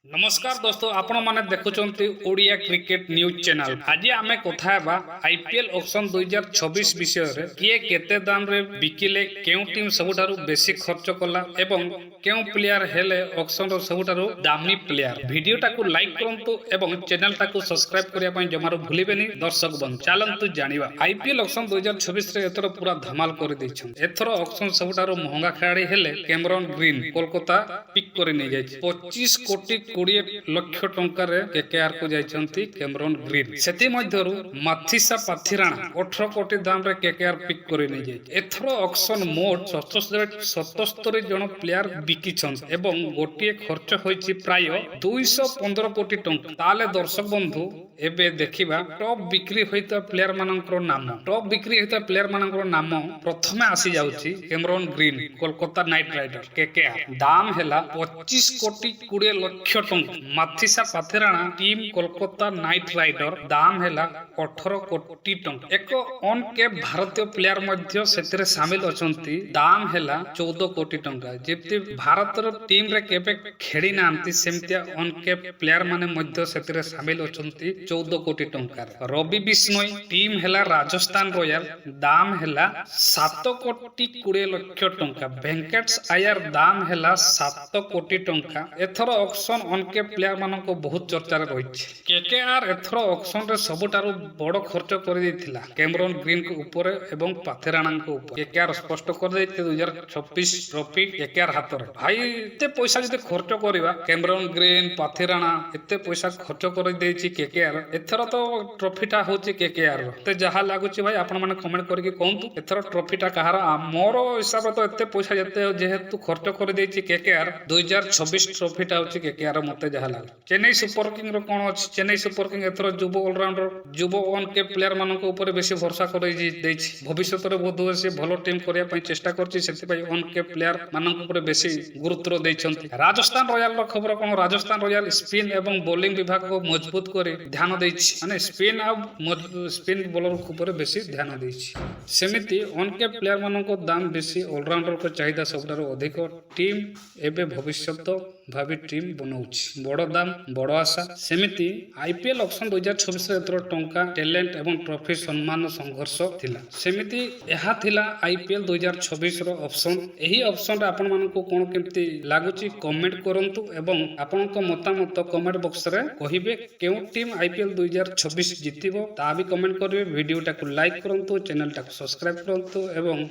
नमस्कार दोस्तों आपण माने देखुचंती ओडिया क्रिकेट न्यूज चैनल। आज आमे कथा हेबा आईपीएल ऑक्शन 2026 विषय रे किए केते दाम रे बिकिले केउ टीम सबुठारु बेसी खर्च कला एवं केउ प्लेयर हेले ऑक्शन रो सबुठारु दामी प्लेयर। वीडियो टाकू लाइक करंतु एवं चैनल टाकू सब्सक्राइब करिया पई जमारो भूलिबेनी दर्शक बंधु। चलंतु जानिबा आईपीएल ऑक्शन 2026 रे एथरो पूरा धमाल कर दैछन। एथरो ऑक्शन सबुठारु महंगा खिलाड़ी हेले कैमरन ग्रीन कोलकाता पिक करि नै जाय 25 कोटी 20 लक्ष टंकार केकेआर को जाइछंती कैमरन ग्रीन। सेति मध्यरु माथिसा पाथिराणा 18 कोटी दाम रे केकेआर पिक करि नै जाय। एथरो ऑक्शन मोड 77 जन प्लेयर बिकिछन एवं गोटिए खर्च होइछि प्राय 215 कोटी टंका। ताले दर्शक बंधु एबे देखिबा टॉप बिक्री होइता प्लेयर मानकर नाम। टॉप बिक्री होइता प्लेयर मानकर नाम प्रथमे आसी जाउछि Cameron Green Kolkata Knight Rider KKR. दाम हैला 25 कोटी 20 लक्ष टंका। Matheesha Pathirana team Kolkata Knight Rider दाम हैला 18 कोटी टंका। एक ऑन कैप भारतीय प्लेयर मध्य सेतिरे शामिल अछंती। दाम हैला 14 कोटी टंका। जेति भारतर टीम रे केबे खेडी नांती सेमतिया ऑन कैप प्लेयर माने मध्य सेतिरे शामिल अछंती 14 कोटी टंका। रवि बिश्नोई टीम हैला राजस्थान रॉयल दाम हैला 7 कोटी 20 लक्ष टंका। वेंकटेश अय्यर दाम हैला 7 कोटी टंका। एथर ऑक्शन ऑन कैप प्लेयर मानको बहुत चर्चा रे रहिछि। केकेआर एथर ऑक्शन रे सबटारु बड़ खर्च कर दैथिला कैमरन ग्रीन को ऊपर एवं पाथिराणा को ऊपर। केकेआर स्पष्ट कर दैथे 2026 ट्रॉफी केकेआर हाथ रे। भाई एते पैसा जदि खर्च करबा कैमरन ग्रीन पाथिराणा एते पैसा खर्च कर दैछि केकेआर। एथर तो ट्रॉफीटा होछि केकेआर रो। ते जहा लागुछि भाई आपण माने कमेंट करके कहंतु एथर ट्रॉफीटा कहार। मोर हिसाब तो एते पैसा जते जेहेतु खर्च कर दैछि केकेआर 2026 ट्रॉफीटा होछि केकेआर मते जहा लाग। चेन्नई सुपर किंग रो कोन अछि। चेन्नई सुपर किंग एथर जुबो ऑलराउंडर जुबो ऑन के प्लेयर मानको ऊपर बेसी भरोसा कर दैछि। भविष्यत रे बहुत से भलो टीम करिया पई चेष्टा करछि। सेति पई ऑन के प्लेयर मानको ऊपर बेसी गुरुत्व दैछंती। राजस्थान रॉयल रो खबर कोन। राजस्थान रॉयल स्पिन एवं बॉलिंग विभाग को मजबूत करे ध्यान दैछि। माने स्पिन आ स्पिन बॉलर ऊपर बेसी ध्यान दैछि। सेमिति ऑन के प्लेयर मानको दाम बेसी ऑलराउंडर को चाहिदा सबटारो अधिक। टीम एबे भविष्यत भावी टीम बनौछि। बड़ दाम बड़ आशा। सेमिति आईपीएल ऑक्शन 2026 रे एतर टंका टैलेंट एवं ट्रॉफी सम्मान संघर्ष थिला। सेमिति एहा थिला आईपीएल 2026 रो ऑप्शन। एही ऑप्शन रे आपण मानको कोन केमति लागुछि कमेंट करंतु एवं आपनक मतामत कमेंट बॉक्स रे कहिबे केउ टीम आईपीएल 2026 जितिबो ता भी कमेंट करबे। वीडियो टाको लाइक करंतु चैनल टाको सब्सक्राइब करंतु एवं